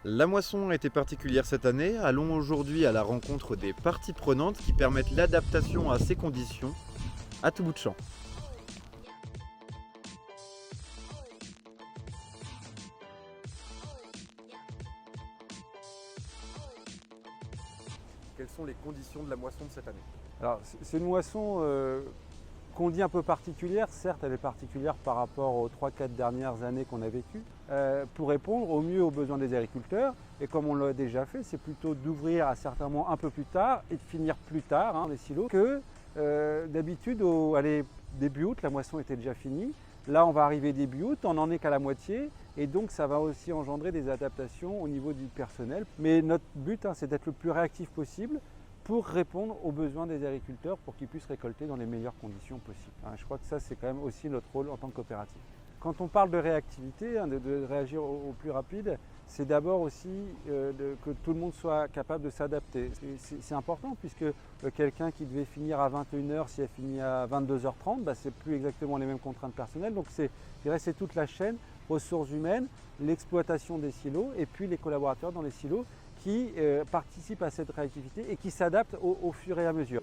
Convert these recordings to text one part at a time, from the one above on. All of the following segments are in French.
La moisson a été particulière cette année. Allons aujourd'hui à la rencontre des parties prenantes qui permettent l'adaptation à ces conditions à tout bout de champ. Quelles sont les conditions de la moisson de cette année? Alors, c'est une moisson qu'on dit un peu particulière. Certes, elle est particulière par rapport aux 3-4 dernières années qu'on a vécues, pour répondre au mieux aux besoins des agriculteurs. Et comme on l'a déjà fait, c'est plutôt d'ouvrir à certains moments un peu plus tard et de finir plus tard les silos que d'habitude début août, la moisson était déjà finie. Là, on va arriver début août, on n'en est qu'à la moitié. Et donc, ça va aussi engendrer des adaptations au niveau du personnel. Mais notre but, c'est d'être le plus réactif possible pour répondre aux besoins des agriculteurs pour qu'ils puissent récolter dans les meilleures conditions possibles. Je crois que ça, c'est quand même aussi notre rôle en tant que coopérative. Quand on parle de réactivité, de réagir au plus rapide, c'est d'abord aussi que tout le monde soit capable de s'adapter. C'est important puisque quelqu'un qui devait finir à 21h, si elle finit à 22h30, c'est plus exactement les mêmes contraintes personnelles. Donc je dirais c'est toute la chaîne, ressources humaines, l'exploitation des silos et puis les collaborateurs dans les silos qui participent à cette réactivité et qui s'adaptent au fur et à mesure.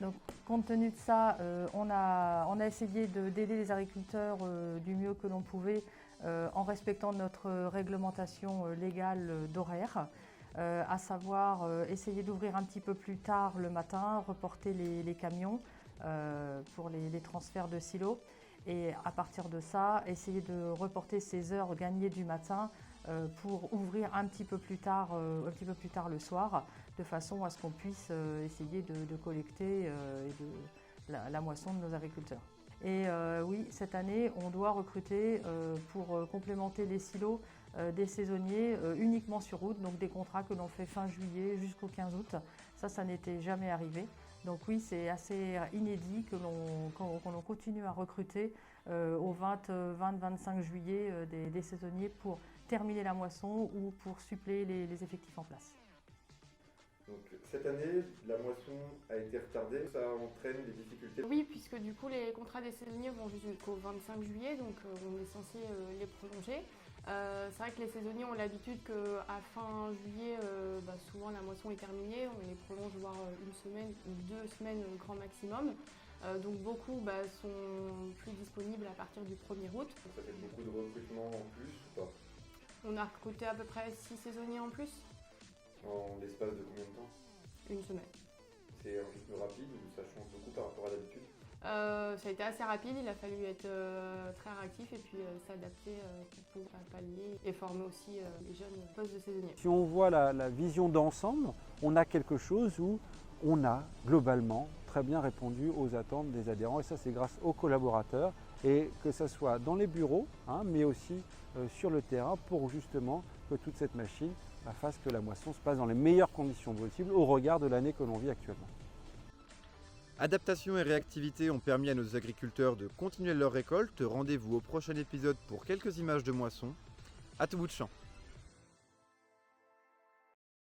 Donc, compte tenu de ça, on a essayé d'aider les agriculteurs du mieux que l'on pouvait en respectant notre réglementation légale d'horaire, à savoir essayer d'ouvrir un petit peu plus tard le matin, reporter les camions pour les transferts de silos et à partir de ça, essayer de reporter ces heures gagnées du matin pour ouvrir un petit peu plus tard le soir, de façon à ce qu'on puisse essayer de collecter la moisson de nos agriculteurs. Et oui, cette année, on doit recruter pour complémenter les silos des saisonniers uniquement sur route, donc des contrats que l'on fait fin juillet jusqu'au 15 août. Ça n'était jamais arrivé. Donc oui, c'est assez inédit que l'on continue à recruter au 20-25 juillet des saisonniers pour terminer la moisson ou pour suppléer les effectifs en place. Donc, cette année, la moisson a été retardée, ça entraîne des difficultés. Oui, puisque du coup les contrats des saisonniers vont jusqu'au 25 juillet, donc on est censé les prolonger. C'est vrai que les saisonniers ont l'habitude qu'à fin juillet, souvent la moisson est terminée, on les prolonge voire une semaine ou 2 semaines grand maximum. Donc beaucoup sont plus disponibles à partir du 1er août. Ça fait beaucoup de recrutement en plus ou pas? On a recruté à peu près 6 saisonniers en plus. En l'espace de combien de temps? Une semaine. C'est un rythme rapide ou ça change beaucoup par rapport à d'habitude? Ça a été assez rapide, il a fallu être très réactif et puis s'adapter pour pouvoir pallier et former aussi les jeunes postes de saisonniers. Si on voit la vision d'ensemble, on a quelque chose où on a globalement très bien répondu aux attentes des adhérents et ça c'est grâce aux collaborateurs et que ce soit dans les bureaux mais aussi sur le terrain pour justement que toute cette machine fasse que la moisson se passe dans les meilleures conditions possibles au regard de l'année que l'on vit actuellement. Adaptation et réactivité ont permis à nos agriculteurs de continuer leur récolte. Rendez-vous au prochain épisode pour quelques images de moisson. À tout bout de champ.